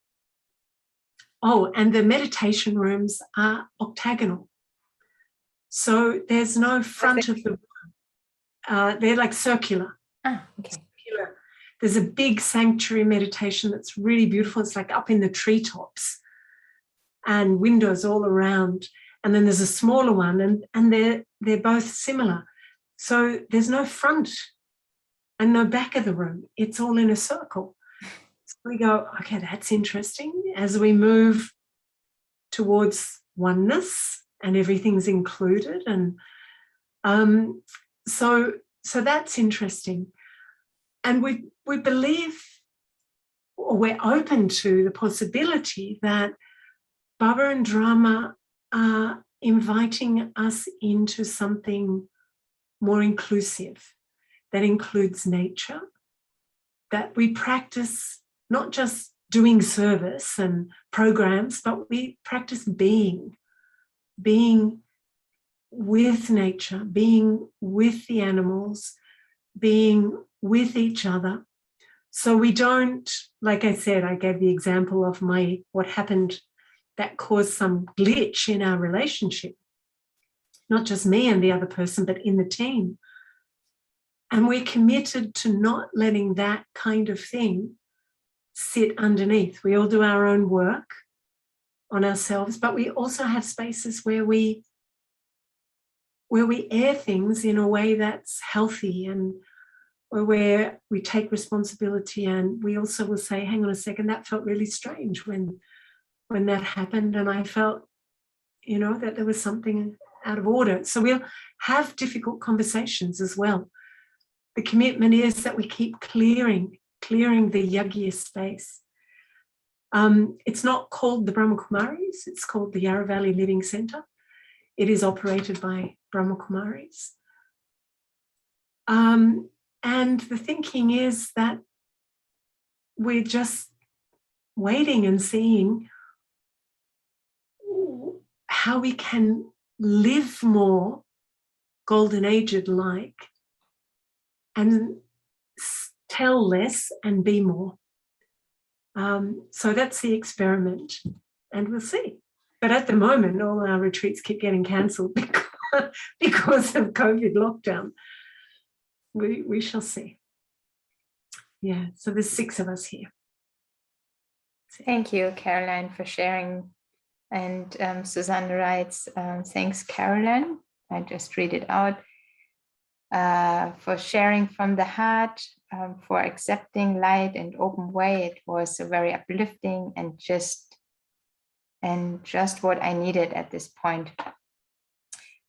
Oh, and the meditation rooms are octagonal. So there's no front of the room. They're like circular. Ah, okay. Circular. There's a big sanctuary meditation that's really beautiful. It's like up in the treetops and windows all around. And then there's a smaller one, and they're both similar. So there's no front and no back of the room. It's all in a circle. So we go, okay, that's interesting. As we move towards oneness and everything's included. And so that's interesting. And we believe, or we're open to the possibility that Baba and Drama are inviting us into something more inclusive that includes nature, that we practice not just doing service and programs, but we practice being with nature, being with the animals, being with each other. So we don't, like I said, I gave the example of what happened that caused some glitch in our relationship, not just me and the other person, but in the team. And we're committed to not letting that kind of thing sit underneath. We all do our own work on ourselves, but we also have spaces where we air things in a way that's healthy, and where we take responsibility, and we also will say, hang on a second, that felt really strange when that happened, and I felt, that there was something out of order. So we'll have difficult conversations as well. The commitment is that we keep clearing the yagya space. It's not called the Brahma Kumaris, it's called the Yarra Valley Living Centre. It is operated by Brahma Kumaris. And the thinking is that we're just waiting and seeing how we can live more golden aged like, and tell less and be more. So that's the experiment, and we'll see. But at the moment, all our retreats keep getting cancelled because of COVID lockdown. We shall see. Yeah, so there's 6 of us here. Thank you, Caroline, for sharing. And Susanne writes, thanks, Caroline. I just read it out. For sharing from the heart, for accepting light and open way. It was a very uplifting and just what I needed at this point.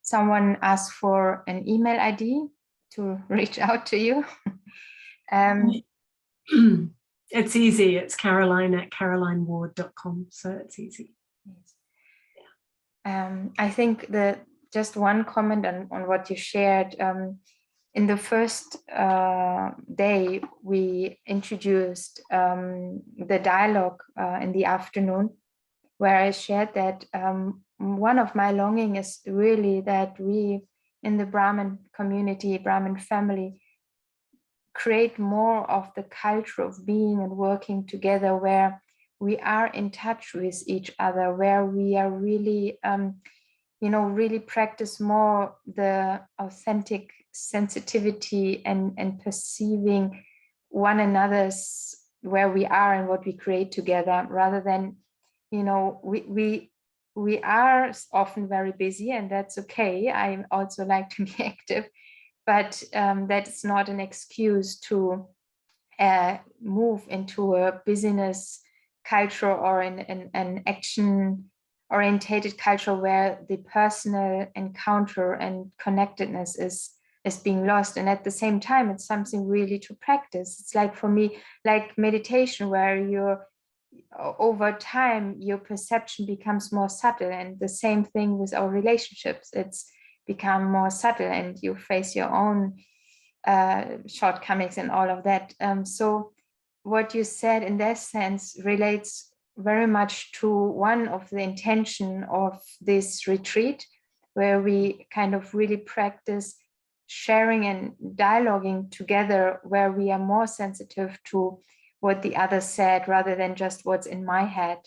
Someone asked for an email ID to reach out to you. It's easy. It's caroline@carolineward.com. So it's easy. Yeah. I think that just one comment on what you shared. In the first day, we introduced the dialogue in the afternoon, where I shared that one of my longing is really that we in the Brahmin community, Brahmin family, create more of the culture of being and working together, where we are in touch with each other, where we are really, really practice more the authentic sensitivity and perceiving one another's where we are and what we create together, rather than, we are often very busy, and that's okay. I also like to be active, but that's not an excuse to move into a business culture or an action orientated culture where the personal encounter and connectedness is being lost. And at the same time, it's something really to practice. It's like, for me, like meditation, where over time your perception becomes more subtle, and the same thing with our relationships. It's become more subtle, and you face your own shortcomings and all of that. So what you said in that sense relates very much to one of the intention of this retreat, where we kind of really practice sharing and dialoguing together, where we are more sensitive to what the other said rather than just what's in my head.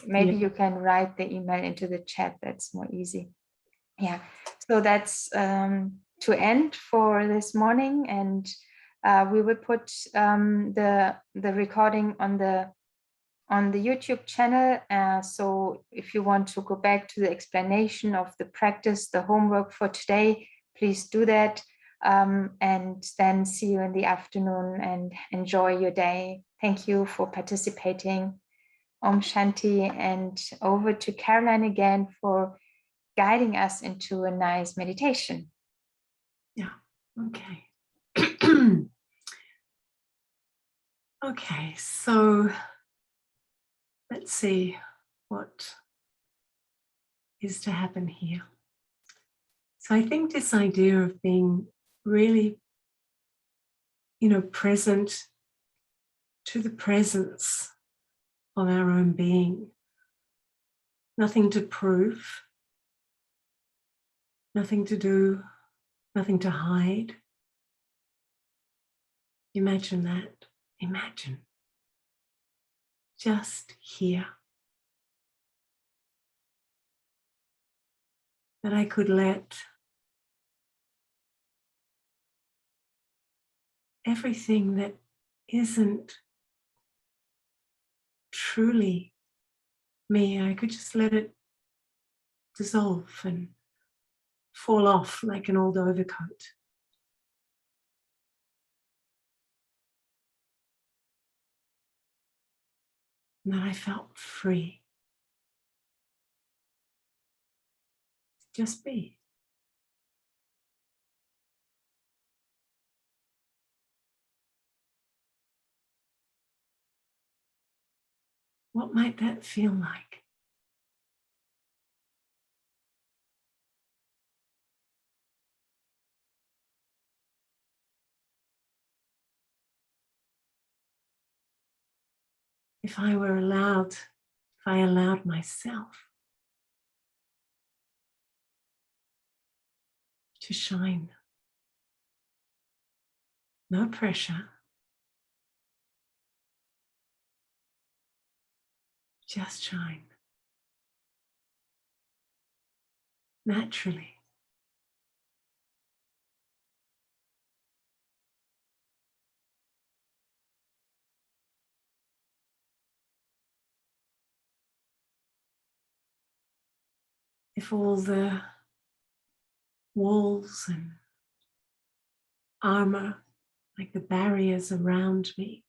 Maybe you can write the email into the chat. That's more easy. Yeah, so that's to end for this morning, and we will put the recording on the YouTube channel. So if you want to go back to the explanation of the practice, the homework for today, please do that. And then see you in the afternoon, and enjoy your day. Thank you for participating. Om Shanti, and over to Caroline again for guiding us into a nice meditation. Yeah, okay. Okay, so let's see what is to happen here. So I think this idea of being really, present to the presence of our own being. Nothing to prove, nothing to do, nothing to hide. Imagine that. Imagine. Just here. That I could let everything that isn't truly me, I could just let it dissolve and fall off like an old overcoat. And then I felt free. Just be. What might that feel like? If I allowed myself to shine. No pressure. Just shine. Naturally. If all the walls and armor, like the barriers around me,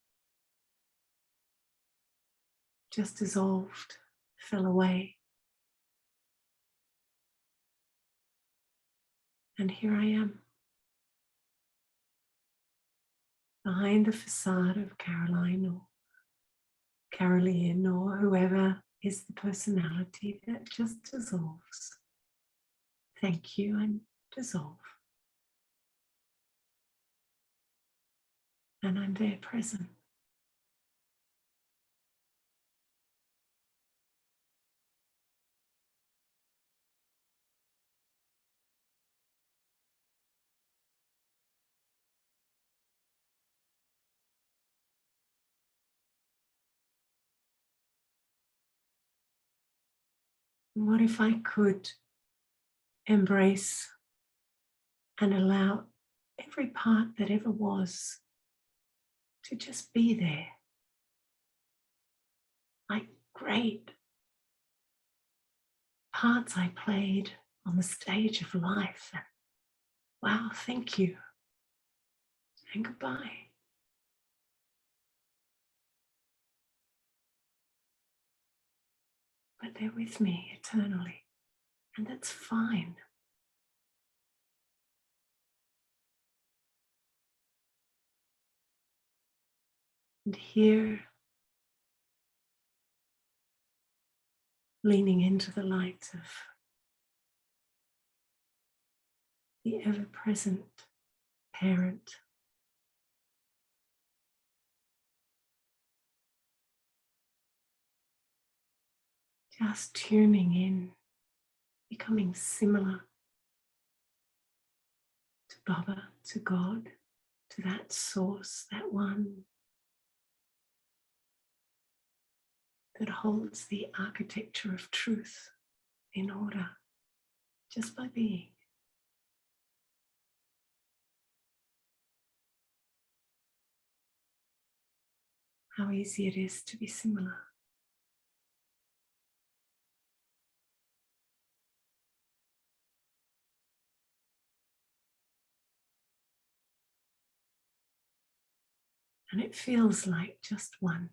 just dissolved, fell away. And here I am, behind the facade of Caroline or Caroline or whoever is the personality that just dissolves. Thank you, and dissolve. And I'm there present. And what if I could embrace and allow every part that ever was to just be there? Like great parts I played on the stage of life. Wow, thank you. And goodbye. But they're with me eternally. And that's fine. And here, leaning into the light of the ever-present parent, just tuning in, becoming similar to Baba, to God, to that source, that one that holds the architecture of truth in order just by being. How easy it is to be similar. And it feels like just one.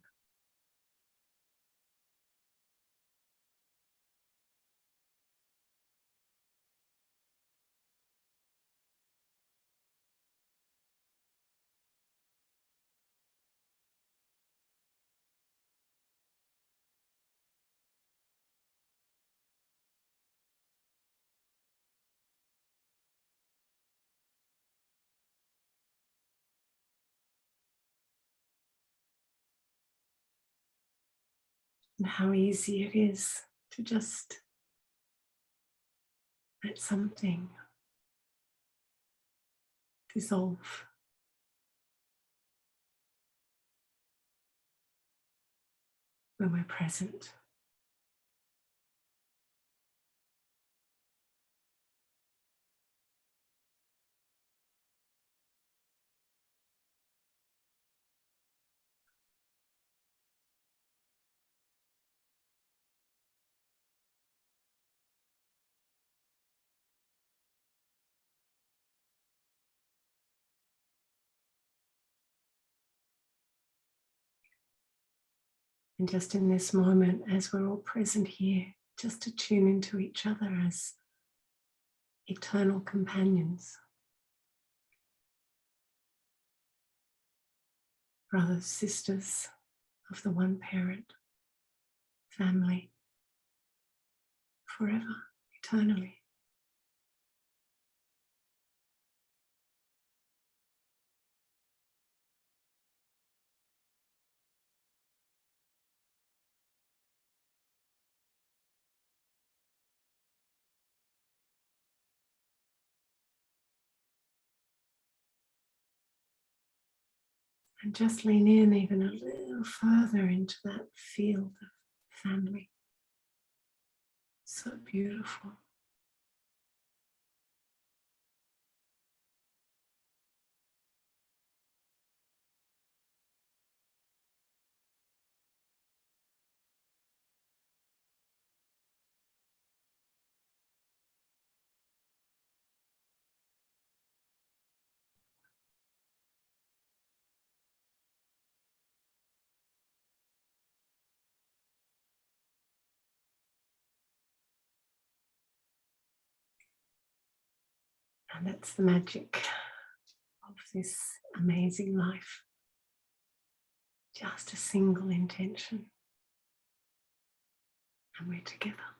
And how easy it is to just let something dissolve when we're present. And just in this moment, as we're all present here, just to tune into each other as eternal companions, brothers, sisters of the one parent, family, forever, eternally. And just lean in even a little further into that field of family. So beautiful. And that's the magic of this amazing life. Just a single intention, and we're together.